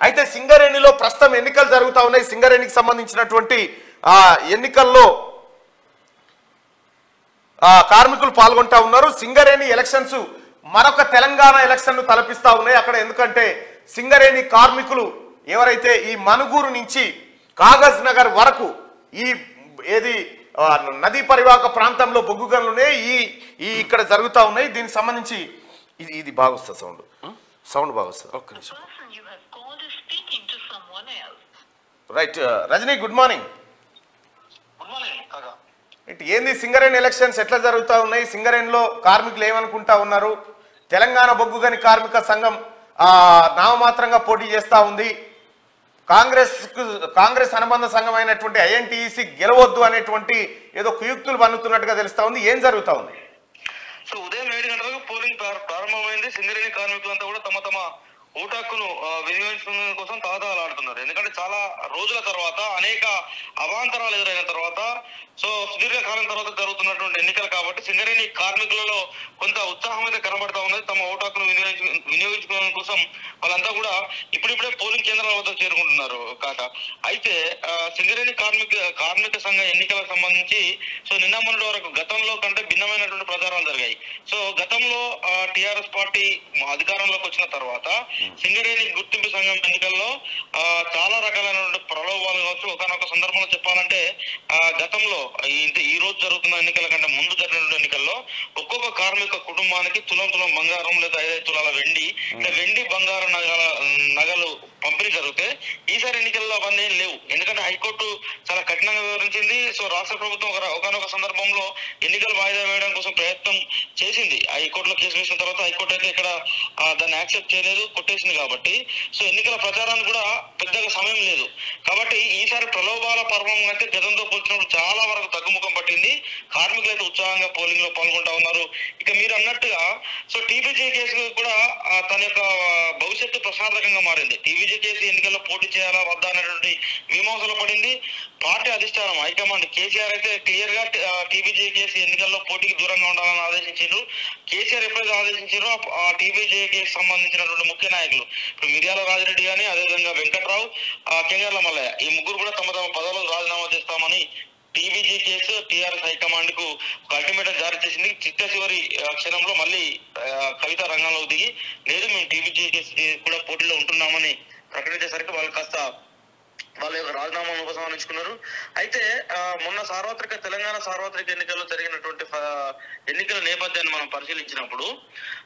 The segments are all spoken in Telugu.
అయితే సింగరేణిలో ప్రస్తుతం ఎన్నికలు జరుగుతూ ఉన్నాయి. సింగరేణికి సంబంధించినటువంటి ఎన్నికల్లో కార్మికులు పాల్గొంటా ఉన్నారు. సింగరేణి ఎలక్షన్స్ మరొక తెలంగాణ ఎలక్షన్ తలపిస్తా ఉన్నాయి అక్కడ. ఎందుకంటే సింగరేణి కార్మికులు ఎవరైతే ఈ మనుగూరు నుంచి కాగజ్ నగర్ వరకు ఈ ఏది నదీ పరివాహక ప్రాంతంలో బొగ్గు గనులు ఉన్నాయి, ఈ ఇక్కడ జరుగుతూ ఉన్నాయి. దీనికి సంబంధించి ఇది బాగా వస్తుంది, సౌండ్ బాగా వస్తుంది. ఒక్క నిమిషం. Right Rajani, good morning. ఏంది సింగరేణి ఎలక్షన్స్ ఎట్లా జరుగుతూ ఉన్నాయి? సింగరేణిలో కార్మికులు ఏమనుకుంటా ఉన్నారు? తెలంగాణ బొగ్గు గని కార్మిక సంఘం నామమాత్రంగా పోటీ చేస్తూ ఉంది. కాంగ్రెస్ అనుబంధ సంఘం అయినటువంటి ఐఎన్టీఈసీ గెలవద్దు అనేటువంటి ఏదో కుయుక్తులు పన్నుతున్నట్టుగా తెలుస్తా ఉంది. ఏం జరుగుతూ ఉంది? సో ఉదయం 7 గంటలకు పోలింగ్ ప్రారంభమైంది. సింగరేణి కార్మికులంతా కూడా తమ తమ ఓటు హక్కును వినియోగించుకునే కోసం తాతాలాడుతున్నారు. ఎందుకంటే చాలా రోజుల తర్వాత, అనేక అవాంతరాలు ఎదురైన తర్వాత, సో సుదీర్ఘకాలం తర్వాత జరుగుతున్నటువంటి ఎన్నికలు కాబట్టి సింగరేణి కార్మికులలో కొంత ఉత్సాహం అయితే కనబడతా ఉన్నది. తమ ఓటు హక్కును వినియోగించుకోవడం కోసం వాళ్ళంతా కూడా ఇప్పుడిప్పుడే పోలింగ్ కేంద్రాల వద్ద చేరుకుంటున్నారు కాక. అయితే సింగరేణి కార్మిక సంఘ ఎన్నికలకు సంబంధించి సో నిన్న మొన్నటి వరకు గతంలో కంటే భిన్నమైనటువంటి ప్రచారాలు జరిగాయి. సో గతంలో టిఆర్ఎస్ పార్టీ అధికారంలోకి వచ్చిన తర్వాత సింగరేణి గుర్తింపు సంఘం ఎన్నికల్లో చాలా రకాలైనటువంటి ప్రలోభాలు కావచ్చు. ఒకనొక సందర్భంలో చెప్పాలంటే గతంలో ఈ రోజు జరుగుతున్న ఎన్నికల కంటే ముందు జరిగిన ఎన్నికల్లో ఒక్కొక్క కార్మిక కుటుంబానికి తులం బంగారం లేదా 5 తులాల వెండి, వెండి బంగారు నగలు పంపిణీ జరిగితే ఈసారి ఎన్నికల్లో అవన్నీ లేవు. ఎందుకంటే హైకోర్టు చాలా కఠినంగా వివరించింది. సో రాష్ట్ర ప్రభుత్వం ఒకనొక సందర్భంలో ఎన్నికలు వాయిదా వేయడం కోసం ప్రయత్నం చేసింది. హైకోర్టులో కేసు వేసిన తర్వాత హైకోర్టు అయితే ఇక్కడ దాన్ని యాక్సెప్ట్ చేయలేదు, కొట్టేసింది. కాబట్టి సో ఎన్నికల ప్రచారానికి కూడా పెద్దగా సమయం లేదు. కాబట్టి ఈసారి ప్రలోభాల పర్వం అయితే గతంతో పోల్చినప్పుడు చాలా వరకు తగ్గుముఖం పట్టింది. కార్మికులు అయితే ఉత్సాహంగా పోలింగ్ లో పాల్గొంటా ఉన్నారు. ఇక మీరు అన్నట్టుగా సో టీబీజీ కేసు కూడా తన యొక్క భవిష్యత్తు ప్రశ్నార్థకంగా మారింది. టీబీజీ కేసు ఎన్నికల్లో పోటీ చేయాలా వద్దా అనేటువంటి మీమాంసలో పడింది. పార్టీ అధిష్టానం హైకమాండ్ కేసీఆర్ అయితే క్లియర్ గా టీబీజీ కేసు ఎన్నికల్లో పోటీకి దూరంగా ఉండాలని ఆదేశించారు. కేసీఆర్ ఎప్పుడైతే ఆదేశించారో ఆ టీబీజీ కేసు సంబంధించినటువంటి ముఖ్య నాయకులు ఇప్పుడు మిర్యాల రాజిరెడ్డి గాని, అదేవిధంగా వెంకట్రావు, కెంగర్ల మల్లయ్య, ఈ ముగ్గురు కూడా తమ పదవులకు రాజీనామా చేస్తామని టీబీజీ కేసు టీఆర్ఎస్ హైకమాండ్ కు అల్టిమేటం జారీ చేసింది. చిట్ట చివరి క్షణంలో మళ్ళీ కవిత రంగంలోకి దిగి లేదు మేము టీబీజీ కేసు కూడా పోటీలో ఉంటున్నామని ప్రకటించేసరికి వాళ్ళు కాస్త వాళ్ళ యొక్క రాజీనామాను ఉపసంహరించుకున్నారు. అయితే మొన్న తెలంగాణ సార్వత్రిక ఎన్నికల్లో జరిగినటువంటి ఎన్నికల నేపథ్యాన్ని మనం పరిశీలించినప్పుడు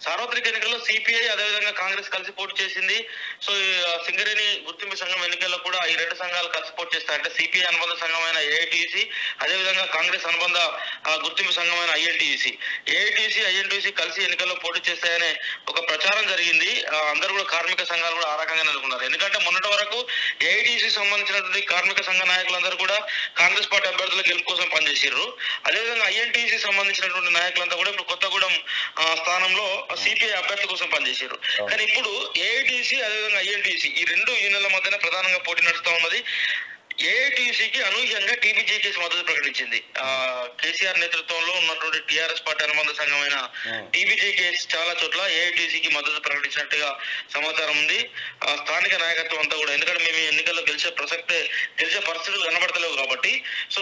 సార్వత్రిక ఎన్నికల్లో సిపిఐ అదేవిధంగా కాంగ్రెస్ కలిసి పోటీ చేసింది. సో సింగరేణి గుర్తింపు సంఘం ఎన్నికల్లో కూడా ఈ 2 సంఘాలు కలిసి పోటీ చేస్తాయి. అంటే సిపిఐ అనుబంధ సంఘమైన ఏఐటీసీ, అదేవిధంగా కాంగ్రెస్ అనుబంధ గుర్తింపు సంఘమైన ఐఎన్టీసీ కలిసి ఎన్నికల్లో పోటీ చేస్తాయనే ఒక ప్రచారం జరిగింది. అందరూ కూడా కార్మిక సంఘాలు కూడా ఆ రకంగా నెలకొన్నారు. ఎందుకంటే మొన్నటి వరకు ఏఐటీసీ సంబంధించినటువంటి కార్మిక సంఘ నాయకులందరూ కూడా కాంగ్రెస్ పార్టీ అభ్యర్థుల గెలుపు కోసం పనిచేసారు. అదేవిధంగా ఐఎన్టీసీ సంబంధించినటువంటి నాయకులంతా కూడా ఇప్పుడు కొత్తగూడెం స్థానంలో సిపిఐ అభ్యర్థి కోసం పనిచేశారు. కానీ ఇప్పుడు ఏఐటీసీ అదేవిధంగా ఐఎన్టీసీ ఈ 2 యూనియన్ల మధ్యన ప్రధానంగా పోటీ నడుస్తూ ఉన్నది. ఏఐటీసీకి అనూహ్యంగా టీబీజీ కేసు మద్దతు ప్రకటించింది. కేసీఆర్ నేతృత్వంలో ఉన్నటువంటి టీఆర్ఎస్ పార్టీ అనుబంధ సంఘమైన టీబీజీ కేసు చాలా చోట్ల ఏఐటీసీకి మద్దతు ప్రకటించినట్టుగా సమాచారం ఉంది. స్థానిక నాయకత్వం అంతా కూడా ఎందుకంటే మేము ఎన్నికల్లో గెలిచే పరిస్థితులు కనబడతలేవు కాబట్టి సో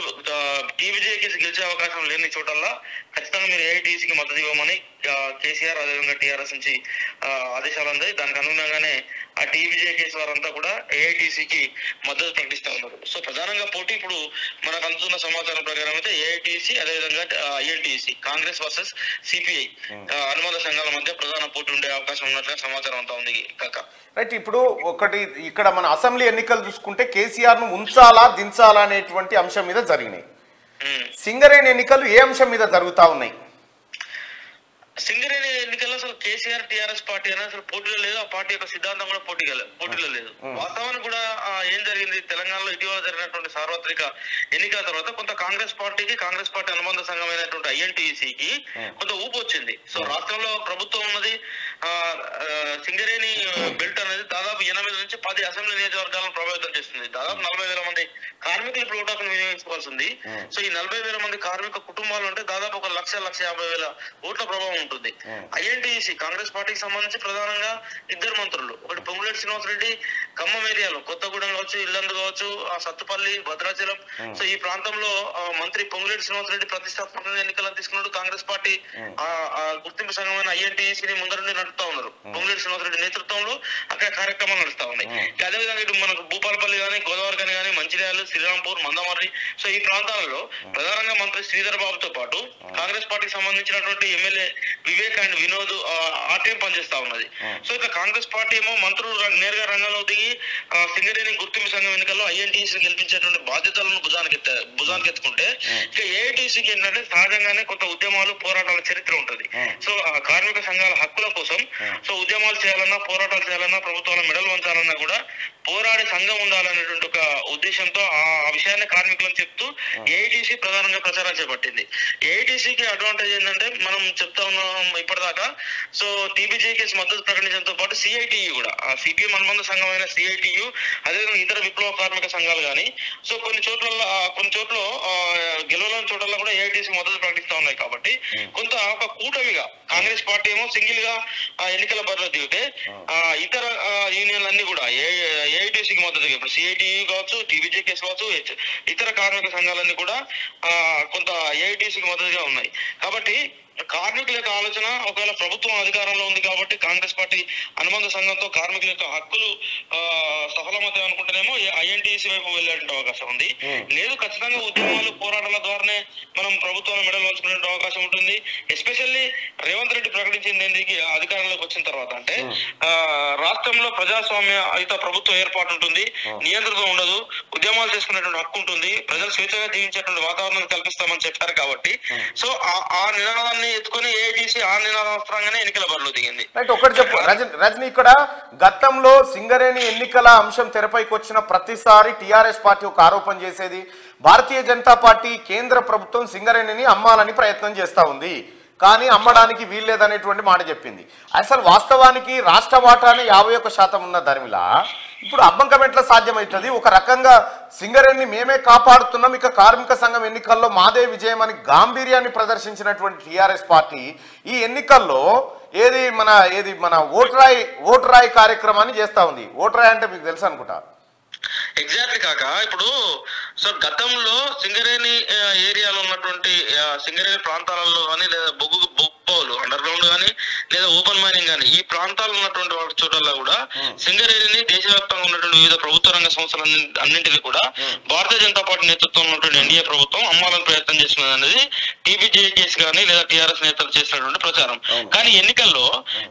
టీబీజీ కేసు గెలిచే అవకాశం లేని చోటల్లా ఖచ్చితంగా మీరు ఏఐటీసీకి మద్దతు ఇవ్వమని కేసీఆర్ అదేవిధంగా టీఆర్ఎస్ నుంచి ఆదేశాలు అందాయి. దానికి అనుగుణంగానే ఆ టీబీజీ కేసు వారంతా కూడా ఏఐటీసీకి మద్దతు ప్రకటిస్తూ ఉన్నారు. సో ప్రధానంగా పోటీ ఇప్పుడు మనకు అందుతున్న సమాచారం ప్రకారం అయితే ఏఐటీసీ అదేవిధంగా ఐఎన్టీసీ కాంగ్రెస్ వర్సెస్ సిపిఐ అనుబంధ సంఘాల మధ్య ప్రధాన పోటీ ఉండే అవకాశం ఉన్నట్లుగా సమాచారం అంతా ఉంది కాక. రైట్, ఇప్పుడు ఒకటి ఇక్కడ మన అసెంబ్లీ ఎన్నికలు చూసుకుంటే కేసీఆర్ ను ఉంచాలా దించాలా అనేటువంటి అంశం మీద జరిగినాయి. సింగరేణి ఎన్నికలు ఏ అంశం మీద జరుగుతా ఉన్నాయి? సింగరేణి ఎన్నికల్లో అసలు కేసీఆర్ టీఆర్ఎస్ పార్టీ అనేది అసలు పోటీలో లేదు. ఆ పార్టీ యొక్క సిద్ధాంతం కూడా పోటీలో లేదు. వాస్తవానికి కూడా ఏం జరిగింది, తెలంగాణలో ఇటీవల జరిగినటువంటి సార్వత్రిక ఎన్నికల తర్వాత కొంత కాంగ్రెస్ పార్టీ అనుబంధ సంఘమైనటువంటి ఐఎన్టీసీకి కొంత ఊపు వచ్చింది. సో రాష్ట్రంలో ప్రభుత్వం ఉన్నది, సింగరేణి బెల్ట్ అనేది దాదాపు 8 నుంచి 10 అసెంబ్లీ నియోజకవర్గాలను ప్రభావితం చేస్తుంది. దాదాపు 40,000 మంది కార్మికులు ఇప్పుడు ఓటాకును వినియోగించుకోవాల్సి ఉంది. సో ఈ 40,000 మంది కార్మిక కుటుంబాలు అంటే దాదాపు 1,50,000 ఓట్ల ప్రభావం ఉంటుంది. ఐఎన్టీసీ కాంగ్రెస్ పార్టీకి సంబంధించి ప్రధానంగా 2 మంత్రులు, ఒకటి పొంగులేటి శ్రీనివాసరెడ్డి ఖమ్మం ఏరియాలో కొత్తగూడెం కావచ్చు, ఇల్లందు కావచ్చు, సత్తుపల్లి, భద్రాచలం, సో ఈ ప్రాంతంలో మంత్రి పొంగులేటి శ్రీనివాసరెడ్డి ప్రతిష్టాత్మకంగా ఎన్నికలను తీసుకున్నాడు. కాంగ్రెస్ పార్టీ గుర్తింపు సంఘమైన ఐఎన్టీసీని ముందరుండి నడుపుతా ఉన్నారు. పొంగులేటి శ్రీనివాసరెడ్డి నేతృత్వంలో అక్కడ కార్యక్రమాలు నడుస్తా ఉన్నాయి. అదేవిధంగా ఇటు మనకు భూపాలపల్లి కానీ, గోదావరి కానీ, మంచిర్యాల, శ్రీరాంపూర్, మందమర్రి, సో ఈ ప్రాంతాలలో ప్రధానంగా మంత్రి శ్రీధర్ బాబుతో పాటు కాంగ్రెస్ పార్టీకి సంబంధించినటువంటి ఎమ్మెల్యే వివేక్ అండ్ వినోద్ ఆ టీం పనిచేస్తా ఉన్నది. సో ఇట్లా కాంగ్రెస్ పార్టీ ఏమో మంత్రులు నేరుగా రంగంలో దిగి సింగరేణి గుర్తింపు సంఘం ఎన్నికల్లో ఐఎన్టీసీని గెలిపించేటువంటి బాధ్యతలను భుజానికి ఎత్తుకుంటే, ఇక ఏఐటీసీకి ఏంటంటే సహజంగానే కొంత ఉద్యమాలు, పోరాటాల చరిత్ర ఉంటుంది. సో కార్మిక సంఘాల హక్కుల కోసం సో ఉద్యమాలు చేయాలన్నా, పోరాటాలు చేయాలన్నా, ప్రభుత్వాల మెడలు వంచాలన్నా కూడా పోరాడే సంఘం ఉండాలనేటువంటి ఒక ఉద్దేశంతో ఆ విషయాన్ని కార్మికులకు చెప్తూ ఏఐటీసీ ప్రధానంగా ప్రచారం చేపట్టింది. ఏఐటీసీకి అడ్వాంటేజ్ ఏంటంటే మనం చెప్తా ఉన్నాం ఇప్పటిదాకా, సో టీబీజేకేఎస్ మద్దతు ప్రకటించడంతో పాటు సిఐటియు కూడా, సిపిఎం అనుబంధ సంఘమైన సిఐటియు, అదేవిధంగా ఇతర విప్లవ కార్మిక సంఘాలు కానీ, సో కొన్ని చోట్ల గెలవలేని చోట్ల కూడా ఏఐటీసీ మద్దతు ప్రకటిస్తా ఉన్నాయి. కాబట్టి కొంత ఒక కూటమిగా కాంగ్రెస్ పార్టీ ఏమో సింగిల్ గా ఎన్నికల బరిలో దిగితే ఇతర యూనియన్లన్నీ కూడా ఏఐటీసీకి మద్దతుగా, ఇప్పుడు సిఐటియు కావచ్చు, టీబీజేకేఎస్ కావచ్చు, ఇతర కార్మిక సంఘాలన్నీ కూడా కొంత ఏఐటీసీకి మద్దతుగా ఉన్నాయి. కాబట్టి కార్మికుల యొక్క ఆలోచన, ఒకవేళ ప్రభుత్వం అధికారంలో ఉంది కాబట్టి కాంగ్రెస్ పార్టీ అనుబంధ సంఘంతో కార్మికుల యొక్క హక్కులు సఫలమవుతాయి అనుకుంటేనేమో ఐఎన్టీసీ వైపు వెళ్ళే అవకాశం ఉంది. లేదు, ఖచ్చితంగా ఉద్యమాలు, పోరాటాల ద్వారానే మనం ప్రభుత్వాల మెడలు వంచుకునే అవకాశం ఉంటుంది. ఎస్పెషల్లీ రేవంత్ రెడ్డి ప్రకటించింది ఏంటికి అధికారంలోకి వచ్చిన తర్వాత అంటే రాష్ట్రంలో ప్రజాస్వామ్యయుత ప్రభుత్వం ఏర్పాటు ఉంటుంది, నియంత్రణ ఉండదు, ఉద్యమాలు చేసుకునేటువంటి హక్కు ఉంటుంది, ప్రజలు స్వేచ్ఛగా జీవించేటువంటి వాతావరణం కల్పిస్తామని చెప్పారు. కాబట్టి సో ఆ నినాదాన్ని ఎత్తుకొని ఏఐటీసీ ఆ నినాదాస్త్రంగానే ఎన్నికల బరిలో దిగింది. రైట్, ఒకటి చెప్పు రజని, ఇక్కడ గతంలో సింగరేణి ఎన్నికల అంశం తెరపైకి వచ్చిన ప్రతిసారి టీఆర్ఎస్ పార్టీ ఒక ఆరోపణ చేసేది, భారతీయ జనతా పార్టీ కేంద్ర ప్రభుత్వం సింగరేణిని అమ్మాలని ప్రయత్నం చేస్తా ఉంది, కానీ అమ్మడానికి వీల్లేదనేటువంటి మాట చెప్పింది. అసలు వాస్తవానికి రాష్ట్ర వాటానే 51% ఉన్న ధర్మిలా ఇప్పుడు అమ్మకం ఎట్లా సాధ్యమవుతుంది? ఒక రకంగా సింగరేణిని మేమే కాపాడుతున్నాం, ఇక కార్మిక సంఘం ఎన్నికల్లో మాదే విజయం అని గాంభీర్యాన్ని ప్రదర్శించినటువంటి టీఆర్ఎస్ పార్టీ ఈ ఎన్నికల్లో ఏది మన ఓటరాయి కార్యక్రమాన్ని చేస్తా ఉంది. ఓటరాయి అంటే మీకు తెలుసు అనుకుంటా. ఎగ్జాక్ట్లీ కాక ఇప్పుడు సో గతంలో సింగరేణి ఏరియాలో ఉన్నటువంటి సింగరేణి ప్రాంతాలలో కానీ, లేదా బొగ్గులు అండర్ గ్రౌండ్ కానీ, లేదా ఓపెన్ మైనింగ్ కానీ, ఈ ప్రాంతాల్లో ఉన్నటువంటి చోట్ల కూడా సింగరేణిని దేశవ్యాప్తంగా ఉన్నటువంటి వివిధ ప్రభుత్వ రంగ సంస్థలు అన్నింటినీ కూడా భారతీయ జనతా పార్టీ నేతృత్వం ఉన్నటువంటి ఎన్డీఏ ప్రభుత్వం అమ్మాలని ప్రయత్నం చేస్తున్నది అనేది టీబీజేకేఎస్ కానీ లేదా టీఆర్ఎస్ నేతలు చేసినటువంటి ప్రచారం. కానీ ఎన్నికల్లో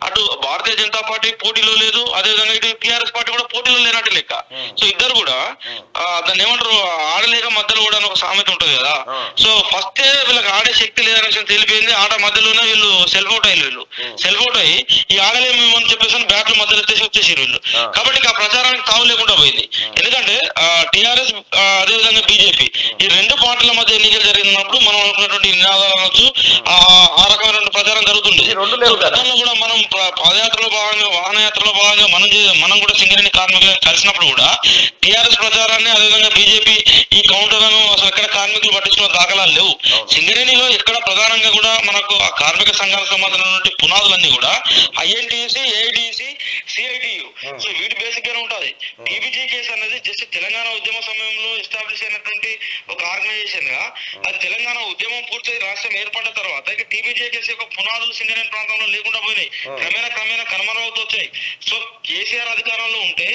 అటు భారతీయ జనతా పార్టీ పోటీలో లేదు, అదేవిధంగా ఇటు టీఆర్ఎస్ పార్టీ కూడా పోటీలో లేనట్టు లెక్క. సో ఇద్దరు కూడా దాన్ని ఏమంటారు, ఆడలేక మధ్యలో కూడా ఒక సామెత ఉంటుంది కదా. సో ఫస్ట్ వీళ్ళకి ఆడే శక్తి లేదనే విషయం తెలిపింది. ఆట మధ్యలోనే వీళ్ళు సెల్ఫ్ అవుట్ అయ్యి ఈ ఆడలేమని చెప్పేసి బ్యాట్లు మధ్యలో వచ్చేసారు వీళ్ళు. కాబట్టి ఆ ప్రచారానికి తావు లేకుండా పోయింది. ఎందుకంటే టీఆర్ఎస్ అదేవిధంగా బీజేపీ ఈ రెండు పార్టీల మధ్య ఎన్నికలు జరిగినప్పుడు మనం అనుకున్నటువంటి నినాదాలు అనొచ్చు, ఆ రకమైన ప్రచారం జరుగుతుంది. గతంలో కూడా మనం పాదయాత్రలో భాగంగా, వాహనయాత్రలో భాగంగా మనం కూడా సింగరేణి కార్మికులను కలిసినప్పుడు కూడా టీఆర్ఎస్ ప్రచారాన్ని, అదేవిధంగా బీజేపీ ఈ కౌంటర్లను అసలు ఎక్కడ కార్మికులు పట్టించుకున్న దాఖలాలు లేవు. సింగరేణిలో ఎక్కడ ప్రధానంగా కూడా మనకు ఆ కార్మిక సంఘాలకు సంబంధించినటువంటి పునాదులన్నీ కూడా ఐఎన్టీసీ, ఏఐటీసీ, సిఐటియు, సో వీటి బేసిక్ గానే ఉంటుంది. టీబీజీకేఎస్ అనేది జస్ట్ తెలంగాణ ఉద్యమ సమయంలో ఎస్టాబ్లిష్ అయినటువంటి ఒక ఆర్గనైజేషన్ గా, అది తెలంగాణ ఉద్యమం పూర్తి రాష్ట్రం ఏర్పడిన తర్వాత ఇక టీబీజీకేఎస్ యొక్క పునాదులు సింగరేణి ప్రాంతంలో లేకుండా పోయినాయి, క్రమేణా కనుమరుగవుతూ వచ్చాయి. సో కేసీఆర్ అధికారంలో ఉంటే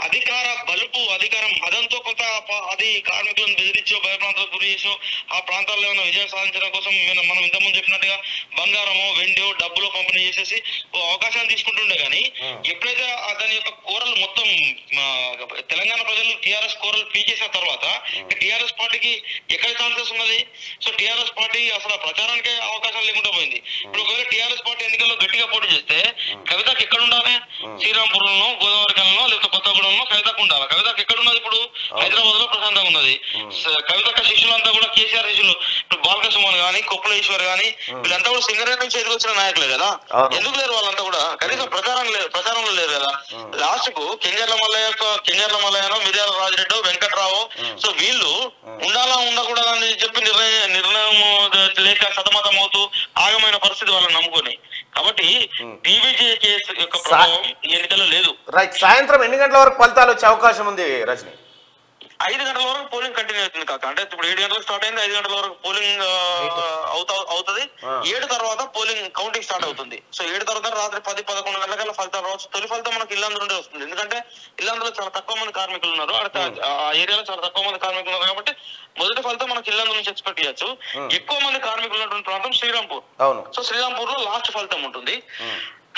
అధికార బలుపు, అధికారం మదంతో కొంత అది కార్మికులను బెదిరించో, భయప్రాంతాలకు గురి చేసో, ఆ ప్రాంతాల్లో ఏమైనా విజయం సాధించడం కోసం మనం ఇంతకుముందు చెప్పినట్టుగా బంగారమో, వెండియో, డబ్బులో పంపిణీ చేసేసి అవకాశాన్ని తీసుకుంటుండే. కానీ ఎప్పుడైతే దాని యొక్క కూరలు మొత్తం తెలంగాణ ప్రజలు టీఆర్ఎస్ కోరలు పీకేసిన తర్వాత టీఆర్ఎస్ పార్టీకి ఎక్కడ ఛాన్సెస్ ఉన్నది? సో టీఆర్ఎస్ పార్టీ అసలు ప్రచారానికే అవకాశం లేకుండా పోయింది. ఇప్పుడు ఒకవేళ టీఆర్ఎస్ పార్టీ ఎన్నికల్లో గట్టిగా పోటీ చేస్తే కవితకి ఎక్కడ ఉండాలి? శ్రీరాంపురంలో, గోదావరికల్లో, లేకపోతే కొత్తగూడెంలో కవితకు ఉండాలి. కవితకు ఎక్కడ ఉన్నది? ఇప్పుడు హైదరాబాద్ లో ప్రశాంతంగా ఉన్నది. కవితక శిష్యులంతా కూడా కేసీఆర్ శిష్యులు, ఇప్పుడు బాలకృష్ణ గానీ, కొప్పుల ఈశ్వర్ గానీ వీళ్ళంతా కూడా సింగరేణి నుంచి ఎదురొచ్చిన నాయకులే కదా. ఎందుకు లేరు వాళ్ళంతా కూడా? కనీసం ప్రచారంలో లేరు కదా. లాస్ట్ కు కింజర్ల మల్లయ్యనో, మిర్యాల రాజిరెడ్డో, వెంకట్రావు, సో వీళ్ళు ఉండాలా ఉండకూడదని చెప్పి నిర్ణయం లేక సతమతం అవుతూ ఆగమైన పరిస్థితి వాళ్ళని నమ్ముకొని. కాబట్టి టీబీజీ కేసు యొక్క ప్రభావం ఎన్నికల్లో లేదు. రైట్. సాయంత్రం ఎన్ని గంటల వరకు ఫలితాలు వచ్చే అవకాశం ఉంది రజని? 5 గంటల వరకు పోలింగ్ కంటిన్యూ అవుతుంది కాక. అంటే ఇప్పుడు 7 గంటలకు స్టార్ట్ అయింది, 5 గంటల వరకు పోలింగ్ అవుతుంది. 7 తర్వాత పోలింగ్ కౌంటింగ్ స్టార్ట్ అవుతుంది. సో 7 తర్వాత రాత్రి 10-11 గంటలకల్లా ఫలితాలు రావచ్చు. తొలి ఫలితం మనకి ఇల్లందు నుండి వస్తుంది. ఎందుకంటే ఇల్లందులో చాలా తక్కువ మంది కార్మికులు ఉన్నారు, ఆ ఏరియాలో చాలా తక్కువ మంది కార్మికులు ఉన్నారు. కాబట్టి మొదటి ఫలితం మనకి ఇల్లందు నుంచి ఎక్స్పెక్ట్ చేయొచ్చు. ఎక్కువ మంది కార్మికులు ఉన్నటువంటి ప్రాంతం శ్రీరాంపూర్. సో శ్రీరాంపూర్ లో లాస్ట్ ఫలితం ఉంటుంది.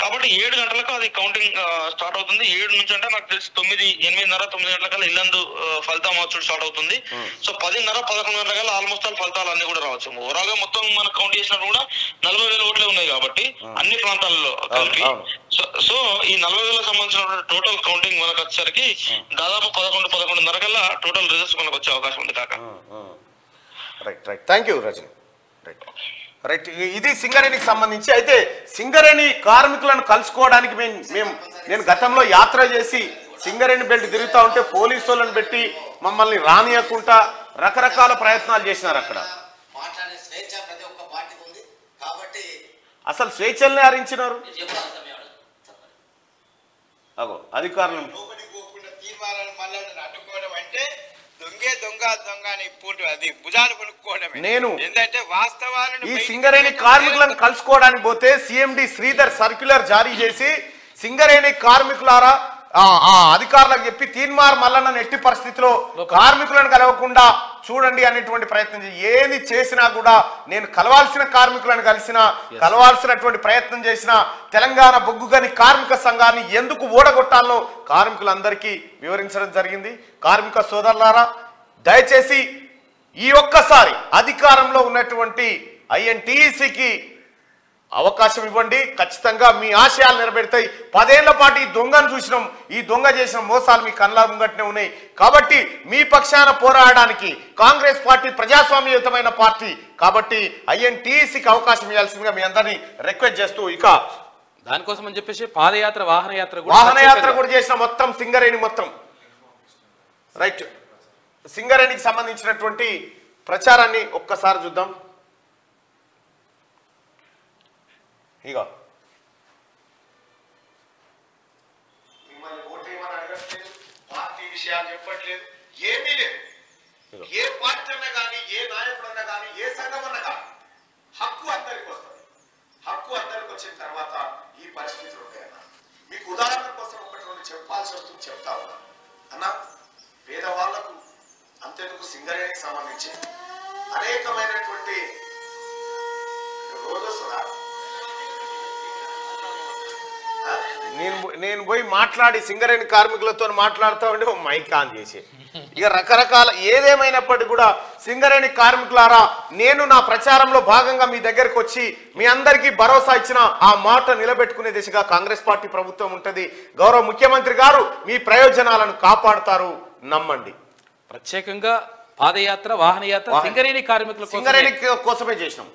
కాబట్టి 7 గంటలకు అది కౌంటింగ్ స్టార్ట్ అవుతుంది. 7 నుంచి అంటే నాకు తెలిసి 9, 8:30-9 గంటలకల్లా ఇల్లందు ఫలితం వచ్చి స్టార్ట్ అవుతుంది. సో 10:30-11 గంటలకల్లా ఆల్మోస్ట్ ఆల్ ఫలితాలు అన్ని కూడా రావచ్చు. ఓవరాల్ గా మొత్తం మనం కౌంట్ చేసినప్పుడు కూడా 40,000 ఓట్లే ఉన్నాయి కాబట్టి అన్ని ప్రాంతాల్లో కలిపి. సో ఈ 40,000 సంబంధించిన టోటల్ కౌంటింగ్ మనకు వచ్చేసరికి దాదాపు 11-11:30 కల్లా టోటల్ రిజల్ట్స్ మనకు వచ్చే అవకాశం ఉంది కాక. Right. Thank you Rajani. Right. ఇది సింగరేణికి సంబంధించి. అయితే సింగరేణి కార్మికులను కలుసుకోవడానికి నేను గతంలో యాత్ర చేసి సింగరేణి బెల్ట్ తిరుగుతూ ఉంటే పోలీసు వాళ్ళని పెట్టి మమ్మల్ని రానియకుండా రకరకాల ప్రయత్నాలు చేసినారు. అక్కడ అసలు స్వేచ్ఛల్ని హరించినారు అధికారులు. నేను ఈ సింగరేణి కార్మికులను కలుసుకోవడానికి పోతే సిఎండి శ్రీధర్ సర్క్యులర్ జారీ చేసి సింగరేణి కార్మికులారా అధికారులకు చెప్పి తీన్మార్ మల్లన్న ఎట్టి పరిస్థితిలో కార్మికులను కలవకుండా చూడండి అనేటువంటి ప్రయత్నం ఏది చేసినా కూడా నేను కలవాల్సిన కార్మికులను కలవాల్సినటువంటి ప్రయత్నం చేసిన తెలంగాణ బొగ్గుగని కార్మిక సంఘాన్ని ఎందుకు ఓడగొట్టాలో కార్మికులందరికీ వివరించడం జరిగింది. కార్మిక సోదరులారా, దయచేసి ఈ ఒక్కసారి అధికారంలో ఉన్నటువంటి ఐఎన్టీసీకి అవకాశం ఇవ్వండి. ఖచ్చితంగా మీ ఆశయాలు నెరవేరుతాయి. 10 ఏళ్ల పాటు ఈ దొంగను చూసినాం. ఈ దొంగ చేసిన మోసాలు మీ కళ్ళ ముంగట్నే ఉన్నాయి. కాబట్టి మీ పక్షాన పోరాడడానికి కాంగ్రెస్ పార్టీ ప్రజాస్వామ్యయుతమైన పార్టీ కాబట్టి ఐఎన్టీసీకి అవకాశం ఇవ్వాల్సిందిగా మీ అందరినీ రిక్వెస్ట్ చేస్తూ, ఇక దానికోసం అని చెప్పేసి పాదయాత్ర, వాహనయాత్ర కూడా చేసిన మొత్తం సింగరేణి మొత్తం. రైట్. సింగరేణికి సంబంధించినటువంటి ప్రచారాన్ని ఒక్కసారి చూద్దాం. ఇక మిమ్మల్ని ఓటేయమని అడగట్లేదు, పార్టీ విషయాలు చెప్పట్లేదు, ఏమీ లేదు. ఏ పార్టీ అన్నా కానీ, ఏ నాయకుడు అన్నా కానీ, ఏ సంఘం అన్నా కానీ హక్కు అందరికి వస్తుంది. హక్కు అందరికి వచ్చిన తర్వాత ఈ పరిస్థితులు ఉంటాయన్నా. మీకు ఉదాహరణ కోసం ఒకటి రెండు చెప్పాల్సి వస్తుంది, చెప్తా ఉన్నా అన్నా. పేదవాళ్లకు అంతెందుకు సింగరేణికి సంబంధించి అనేకమైనటువంటి రోజు వస్తుందా, నేను పోయి మాట్లాడి సింగరేణి కార్మికులతో మాట్లాడుతూ ఉంటే మైక్ ఆన్ చేసి ఇక రకరకాల ఏదేమైనప్పటికీ కూడా సింగరేణి కార్మికులారా, నేను నా ప్రచారంలో భాగంగా మీ దగ్గరకు వచ్చి మీ అందరికీ భరోసా ఇచ్చిన ఆ మాట నిలబెట్టుకునే దిశగా కాంగ్రెస్ పార్టీ ప్రభుత్వం ఉంటుంది. గౌరవ ముఖ్యమంత్రి గారు మీ ప్రయోజనాలను కాపాడుతారు, నమ్మండి. ప్రత్యేకంగా పాదయాత్ర, వాహనయాత్ర సింగరేణి కార్మికుల సింగరేణి కోసమే చేసినాం.